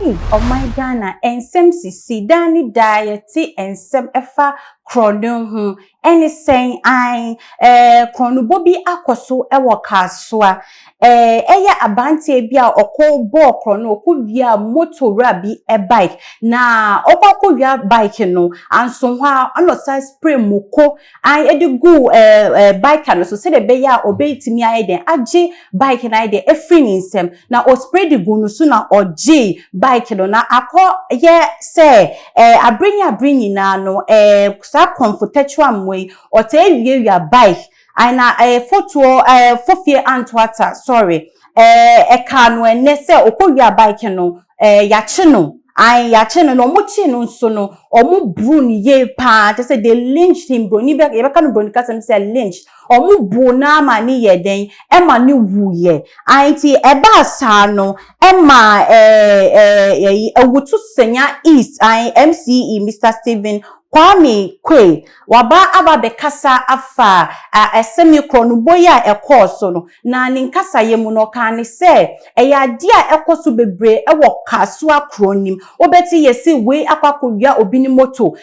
Oh my Ghana, ensem sisi dani dieti ensem efa krono eni sen ai krono bobi akoso ewo kaswa eye abante bia okobo krono okuvia motora bi bike na okokuvia bike no anso ha ono sa spray moko ai edigu bike no so se de be ya obeitimi ai den age bike na ai de efri nsem na o spray de gu no so na oje bike no na akọ ye se abrinyi na no sa comfortable amwe o te wi bike ana photo fofie antwata sorry ka no ene se okọwi bike no ya che no ya che no mo chi no nso no omo bru ni ye pa te say they lynched him bro ni be ka no bro ni ka say lynched omo bu na ma ni ye den e ma ni wuye anti eba sa no e ma ewutu senya east MCE Mr. Stephen Kwame Kwe waba aba bekasa afa esemi krono boya ekoso no na ni nkasa yemu no ka ne se eya dia ekoso bebre ewo kasua kronim obeti yesi we akwakowia obi ni moto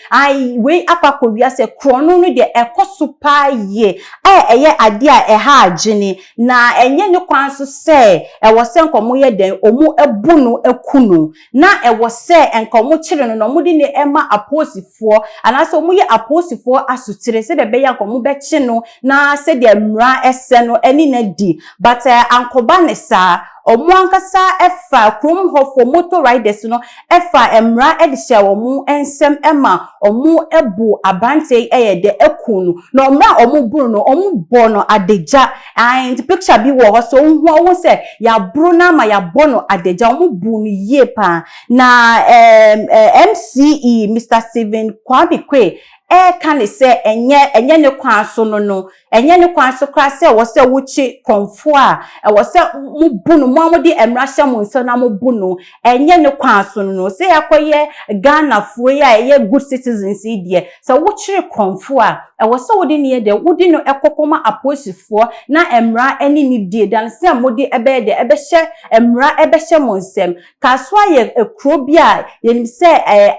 we akwakowia se krono no de ekoso pa ye eye adia eha agene na enye ne kwan so se ewo se nkomo ye den omu ebu no ekunu na ewo se enkomo kire no mo di ne ema aposifo anaso mu ye aposifo asutire se de be yankomo be chi no na se de mra ese no eni na di but ankoba ne sa omu ankasa efa krom hofo motor riders no efa emra edihia omu ensem ema omu ebu abante eyede ekunu no mra omu buru no omu bono adeja and picture bi wo so hu se ya buru na ma ya bono adeja omu bu no ye pa na MCE Mr. Stephen Kwame Kwe kan se enye ne kwan so no enye ne kwan so kra se wo se wuchi konfo a wo se mu bunu mu amodi emrahye mu nso na mu bunu enye ne kwan so no se yakoye Ghana fuo ya eye good citizens idie se wuchi konfo a wo se wodi ne de wodi no ekokoma aposifo na emra eni ni die dan se modi ebe de ebehye emra ebehye mu nsem kaswa ye ekrobia ye se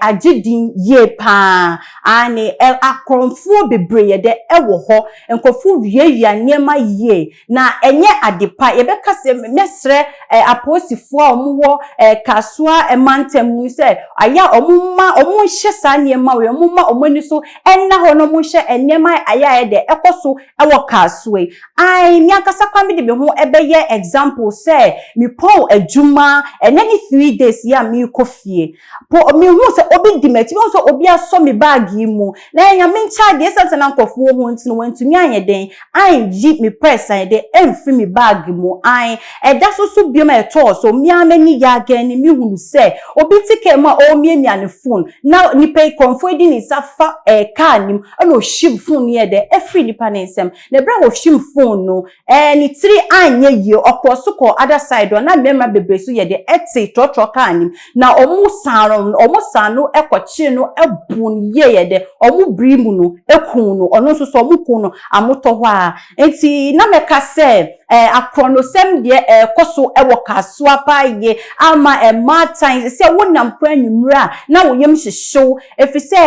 agidin ye pa ani akromfo bebreye de ewo ho enkofu wiewia niema ye na enye adepa ye beka se mesre aposifo omwo kaswa emantem se aya omuma omunhye sa niema we omuma omani so enna ho no munhye enema aya de ekoso ewo kaswe ai miakasa kwame de be ho ebeye example se mi pon adwuma enani 3 days ya mi kofie po mi hu se obi dimeti mi so obi aso mi bag mu na enya mencha de sense na nkofo ho ntino wantumi anye den ai ji mi press ai de emfri mi bag mu ai eda so biom eto so mi amani ya gan ni mi hunu se obi tike ma o mi ne phone na ni pay konfo di ni safa car nim na o ship phone ye de every nipa nsem na bra o ship phone no ni tiri anye ye okwoso ko other side na memra bebre so ye de eti trotro car nim na omu sano ekochi no ebun ye de omu brimu no ekun no ono so so omu no amoto ho a enti na meka se akronosem de koso ewo kaswa pa ye ama martin se wonam kwanwumra na woyem hyehyew efise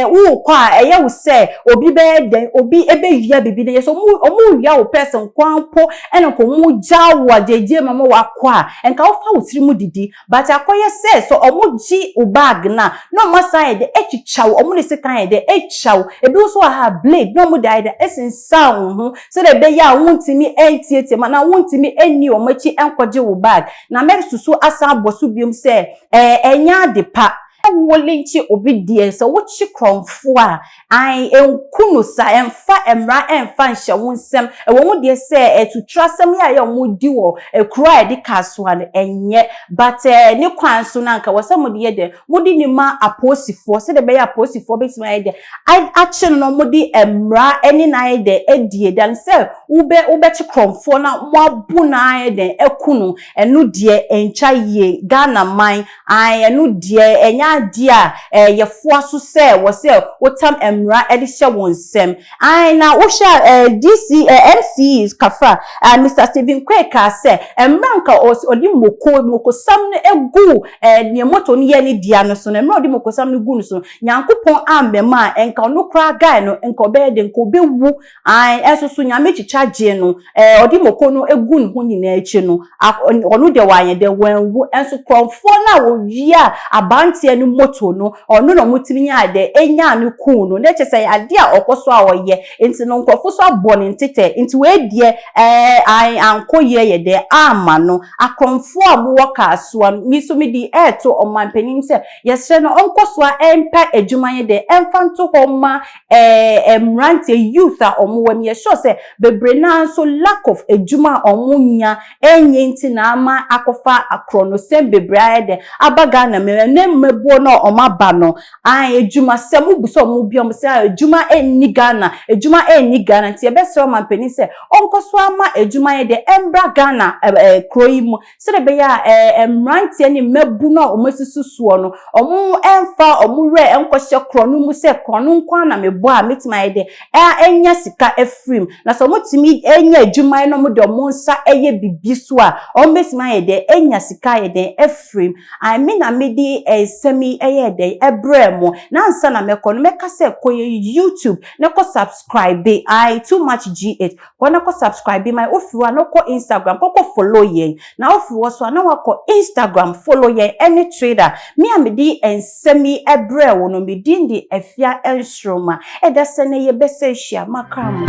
wo kwa eye wo se obi be den obi ebe wia bibi de so omu wia wo person kwanpo ene ko mu jawo ajeje mama wakwa enka wo fa wo tiri mu didi but akoye se so omu ji u bag na no masa de echichaw omu ne se kan de echichaw ebi so ha blade no mu de esensa ho so de be ya wontimi entiete mana wontimi eni omachi enkoje wo bag na mersusu asa abosu biom se enya depa wolinchi obi die so wochi kromfo a ai enkunu sa emfa emra emfa nhye wonsem ewo mu die se to trasem ya mu di wo ekura de kaso an enye but ni kwan so na nka wosem de de mudi ni ma aposifo se de be ya aposifo betima ye de achi no mudi emra eni na ye de edie dan se ube chi kromfo na mo abu na ye de ekunu enu die encha ye Ghana man ai enu die enya dia ye foa so se wo se wotam emra ede hye wonsem ai na wo hye DC MCs kafa Mr Stephen Kweka se emra nka odi moko sam no egu ne moto no ye ne dia no so no emra odi moko sam no gu no so nyankopon ambema enka ono kra guy no enka obede enka obewu ai esoso nyame chichaje no odi moko no egu no ho nyina echi no onu de wanye de wanwu enso kromfo na wo wia abantie no moto no onu no mutimi nya de enya no ku no ne chese ade a okoso a woye enti no nkrofo so abone ntete enti we die ai ankoye ye de ama no akromfo abuwo ka so mi so mi di to omanpenim se yesre no onkoso a empa adwumaye de emfanto homa emrantie youth a omwami ye sure se bebre na so lack of adwuma omunya enye nti na ama akofa akrono sem bebre de abaga na me ne mmebuo no omaba no ai adwuma sem buso omubiom se adwuma enni Ghana nti ebesre omanpenim se onkoso ama adwumaye de embra Ghana kroimu se de be ya emrantie ni mmebu no omasususuo no omu emfa omure enkohye krono mu se krono nkwa na mebo a metima de enya sika efrim na so motimi enya adwuma no mo de omonsa eye bibiso a ometima de enya sika ye de efrim I mean na medi semi eye de ebremo na nsa na mekono meka se koye YouTube na ko subscribe I too much G8 wana ko subscribe my ofiwa no ko Instagram ko follow ye na ofiwo so na wako Instagram follow ye any trader me amedi ensemi ebre wo no medindi efia enstroma edasene ye bese hia makram